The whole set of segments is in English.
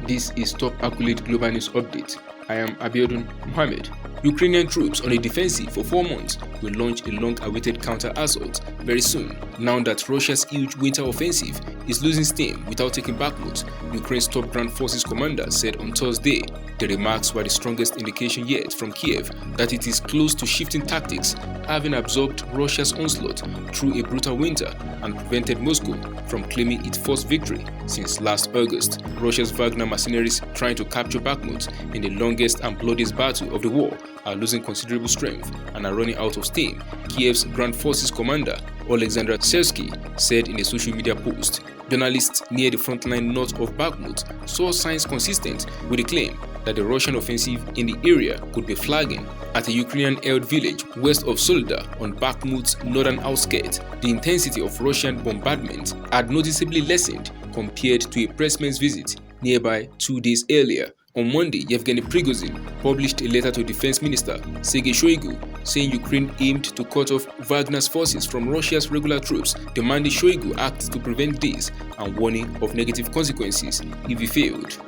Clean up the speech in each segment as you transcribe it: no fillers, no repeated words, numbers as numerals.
This is Top Accolade Global News Update. I am Abiodun Mohammed. Ukrainian troops on a defensive for 4 months will launch a long-awaited counter-assault very soon, now that Russia's huge winter offensive is losing steam without taking Bakhmut, Ukraine's top ground forces commander said on Thursday. The remarks were the strongest indication yet from Kiev that it is close to shifting tactics, having absorbed Russia's onslaught through a brutal winter and prevented Moscow from claiming its first victory since last August. Russia's Wagner mercenaries trying to capture Bakhmut in the longest and bloodiest battle of the war are losing considerable strength and are running out of steam, Kiev's Ground Forces commander Alexander Sersky said in a social media post. Journalists near the front line north of Bakhmut saw signs consistent with the claim that the Russian offensive in the area could be flagging. At a Ukrainian-held village west of Soledar on Bakhmut's northern outskirts, the intensity of Russian bombardment had noticeably lessened compared to a pressman's visit nearby 2 days earlier. On Monday, Yevgeny Prigozhin published a letter to Defense Minister Sergei Shoigu saying Ukraine aimed to cut off Wagner's forces from Russia's regular troops, demanding Shoigu act to prevent this and warning of negative consequences if he failed.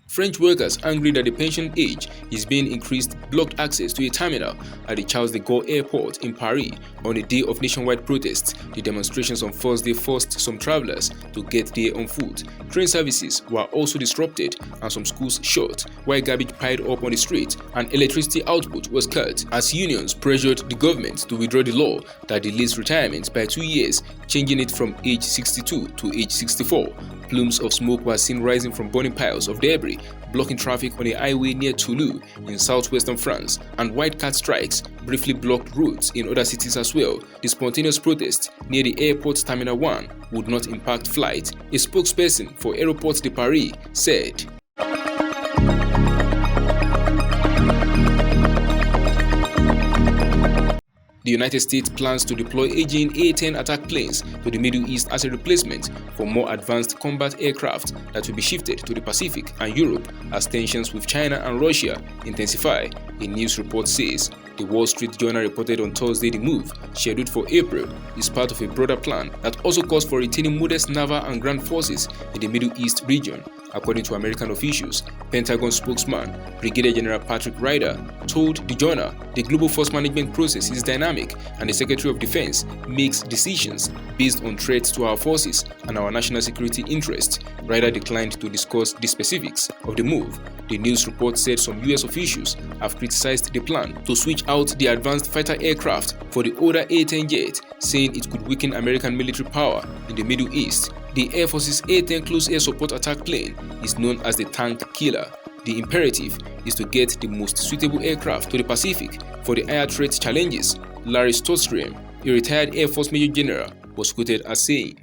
French workers angry that the pension age is being increased blocked access to a terminal at the Charles de Gaulle airport in Paris on a day of nationwide protests. The demonstrations on Thursday forced some travelers to get there on foot. Train services were also disrupted and some schools shut, while garbage piled up on the street and electricity output was cut as unions pressured the government to withdraw the law that delays retirement by 2 years, changing it from age 62 to age 64. Plumes of smoke were seen rising from burning piles of debris, blocking traffic on a highway near Toulouse in southwestern France, and white cat strikes briefly blocked routes in other cities as well. The spontaneous protest near the airport's Terminal 1 would not impact flights, a spokesperson for Aéroports de Paris said. The United States plans to deploy Aegean A-10 attack planes to the Middle East as a replacement for more advanced combat aircraft that will be shifted to the Pacific and Europe as tensions with China and Russia intensify, a news report says. The Wall Street Journal reported on Thursday the move, scheduled for April, is part of a broader plan that also calls for retaining modest naval and ground forces in the Middle East region. According to American officials, Pentagon spokesman Brigadier General Patrick Ryder told the journal the global force management process is dynamic and the Secretary of Defense makes decisions based on threats to our forces and our national security interests. Ryder declined to discuss the specifics of the move. The news report said some US officials have criticized the plan to switch out the advanced fighter aircraft for the older A-10 jet, saying it could weaken American military power in the Middle East. The Air Force's A-10 close air support attack plane is known as the tank killer. The imperative is to get the most suitable aircraft to the Pacific for the higher threat challenges, Larry Stotstrom, a retired Air Force Major General, was quoted as saying.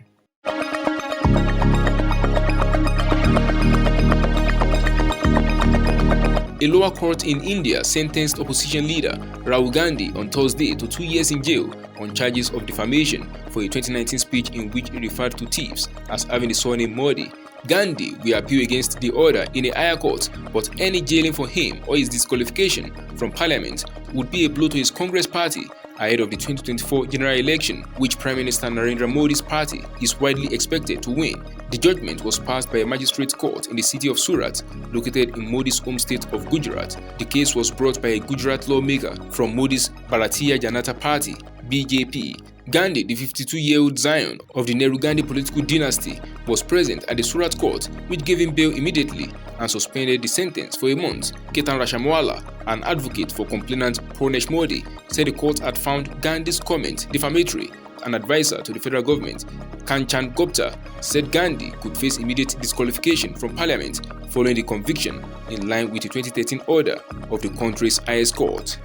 A lower court in India sentenced opposition leader Rahul Gandhi on Thursday to 2 years in jail on charges of defamation for a 2019 speech in which he referred to thieves as having the surname Modi. Gandhi will appeal against the order in a higher court, but any jailing for him or his disqualification from parliament would be a blow to his Congress party ahead of the 2024 general election, which Prime Minister Narendra Modi's party is widely expected to win. The judgment was passed by a magistrate court in the city of Surat, located in Modi's home state of Gujarat. The case was brought by a Gujarat lawmaker from Modi's Bharatiya Janata Party (BJP). Gandhi, the 52-year-old scion of the Nehru Gandhi political dynasty, was present at the Surat court, which gave him bail immediately and suspended the sentence for a month. Ketan Rashamwala, an advocate for complainant Pranesh Modi, said the court had found Gandhi's comment defamatory. An advisor to the federal government, Kanchan Gupta, said Gandhi could face immediate disqualification from parliament following the conviction, in line with the 2013 order of the country's highest court.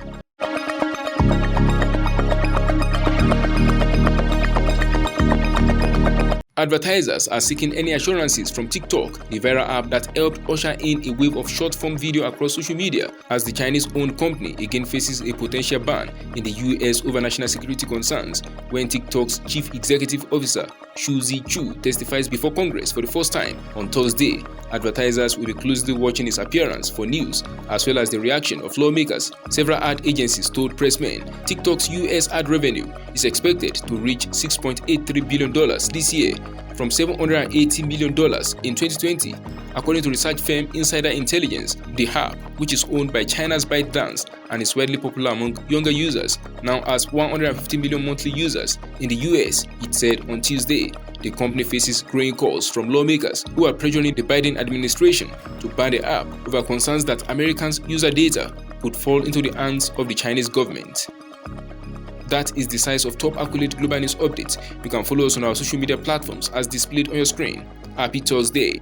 Advertisers are seeking any assurances from TikTok, the viral app that helped usher in a wave of short-form video across social media, as the Chinese-owned company again faces a potential ban in the US over national security concerns when TikTok's chief executive officer Shu Chu testifies before Congress for the first time on Thursday. Advertisers will be closely watching his appearance for news, as well as the reaction of lawmakers. Several ad agencies told pressmen TikTok's US ad revenue is expected to reach $6.83 billion this year, from $780 million in 2020. According to research firm Insider Intelligence, the app, which is owned by China's ByteDance and is widely popular among younger users, now has 150 million monthly users. In the US, it said on Tuesday. The company faces growing calls from lawmakers who are pressuring the Biden administration to ban the app over concerns that Americans' user data could fall into the hands of the Chinese government. That is the size of top accurate global news updates. You can follow us on our social media platforms as displayed on your screen. Happy Thursday!